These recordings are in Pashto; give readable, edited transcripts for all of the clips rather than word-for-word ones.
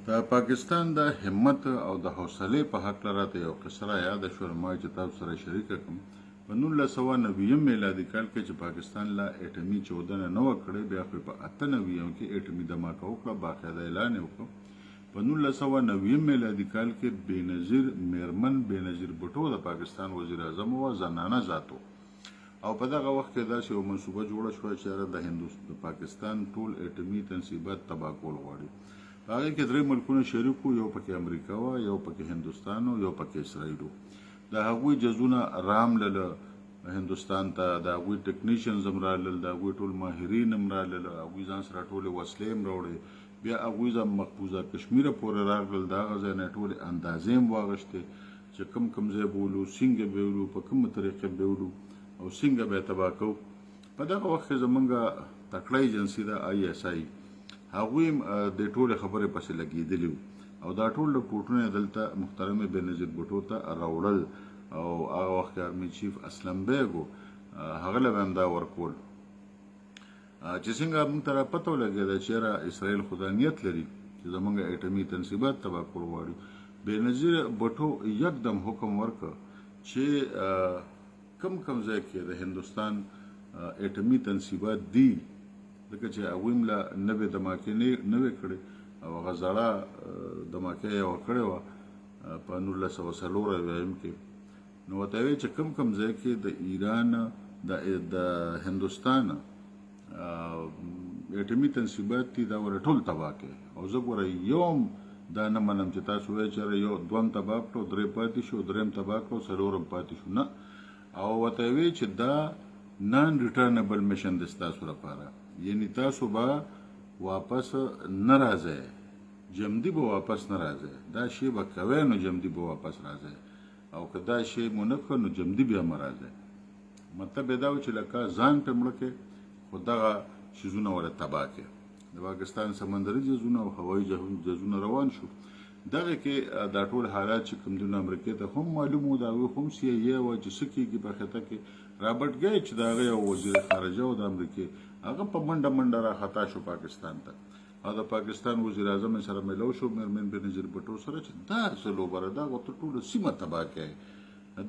د پاکستان د همت او د حوصلې په حق راته یو قصه را یاد شوه ما چې تاسو سره شریکه کړم. په 1990 میلادي کال کې چې پاکستان لا اټمي چودنه نه وکړي بیا خو په 98 کې اټمي دماکه وکړه باقاعده اعلان وکړ. په 1990 میلادي کال کې بېنظیر میرمن بېنظیر بوټو د پاکستان وزیر اعظم او زنانه ذاتو او په دغه وخت کې داسې یو منصوبه جوړه شوه چې د پاکستان ټول اټمي تنصیبات تباه کول غواړي. هغه کې درې ملکونه شریک وو، یو پکې امریکا و، یو پکې هندوستان و، یو پکې اسرائیل و. د هغوی جزونه رام لله هندوستان ته، د هغوی ټکنیشنز هم رالل، د هغوی ټول ماهرین هم رالل، هغوی ځان سره ټولې وسلې هم راوړې. بیا هغوی ځان مقبوضه کشمیره پورې راغلل، د هغه ځای نه ټولې اندازې هم واغشتې چې کوم ځای به ولو، څنګه به ولو، په کومه طریقه به ولو او څنګه به یې تباه کوو. په دغه وخت کې زمونږ تکړه ایجنسي ده ISI، هغوی د ټولې خبرې پسې لګېدلي وو او دا ټول رپورټونه دلته محترم بېنظیر بوټو ته راوړل او هغه وخت کې آرمي چیف اسلم بیګ و، هغه له به هم دا ورکول چې څنګه موږ ته را پته ولګېده چې یاره اسرائیل خو دا نیت لري چې زموږ اټمي تنصیبات تباه کول غواړي. بېنظیر بوټو یکدم حکم ورکړ چې کم ځای کې د هندوستان اټمي تنصیبات دي، ځکه چې هغوی هم له نوې دماکې نه وې کړې او هغه زړه دماکې یې وکړې وه په 1994 کې. نو ورته یې ویل چې کم ځای کې د ایران د هندوستان اټمي تنصیبات دي دا ور ټول تباه کړي. او زه ګوره یوم دا نه منم چې تاسو وایئ چې یو دوم تباه کړو، درې پاتې شو، درېیم تباه کړو، څلورم پاتې شو. نه، او ورته یې ویل چې دا نان ریټرنبل میشن دی ستاسو لپاره، یعنی تاسو به واپس نه راځئ، جمدي به واپس نه راځئ. دا شی به کوئ نو جمدي به واپس راځئ، او که دا شی مو نه کړ نو جمدي بیا مه راځئ. مطلب یې دا و چې لکه ځان پرې مړه کړئ خو دغه څیزونه ور تباه کړئ. د پاکستان سمندري جزونه او هوایي جزونه روان شو. دغه کې دا ټول حالات چې کوم دونه امریکې ته هم معلوم و، د هغوی هم CIA وه چې څه کېږي په خطه کې. رابرټ ګیټ چې د هغه یو وزیر خارجه و د امریکې، هغه په منډه را خطا شو پاکستان ته او د پاکستان وزیر اعظم سره ملو شو میرمن بېنظیر بوټو سره چې دا څه لوبه ده، دا ورته ټوله سیمه تباه کړئ،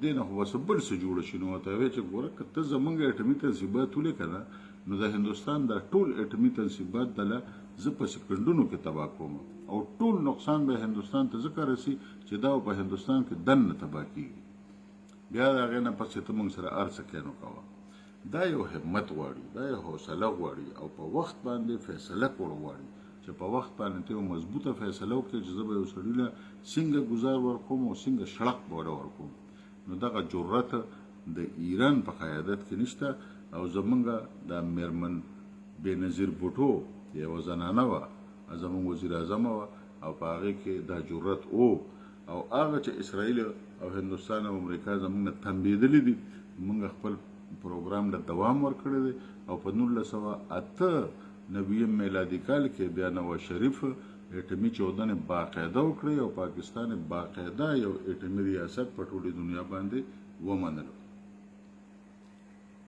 دې نه خو بس بل څه جوړه شي. نو ورته یې ویل چې ګوره که ته زموږ اټمي تنصیبات ولې که نه نو د هندوستان دا ټول اټمي تنصیبات دله زه په سکندونو کې تباه کوم او ټول نقصان به هندوستان ته ځکه رسي چې دا په هندوستان کې دننه تباه کېږي. بیا د هغې نه پس چې ته موږ سره هر څه کوې نو کوه. دا یو همت غواړي، دا یو حوصله غواړي او په وخت باندې فیصله کول غواړي چې په وخت باندې ته یو مضبوطه فیصله وکړې چې زه به یو سړي له څنګه ګزار ورکوم او څنګه شړق به ورله ورکوم. نو دغه جرأت د ایران په قیادت کې نشته او زمونږ د میرمن بېنظیر بوټو یوه زنانه وه، زمونږ وزیر اعظم وه او په هغې کې دا جرأت و. او هغه چې اسرائیل او هندوستان او امریکا زمونږ نه تنبېدلي دي، موږ خپل پروګرام له دوام ورکړی دی او په 1998 میلادي کال کې بیا نواز شریف اټمي چودنې باقاعده وکړې او پاکستان باقاعده یو اټمي ریاست په ټولې دنیا باندې ومنلو.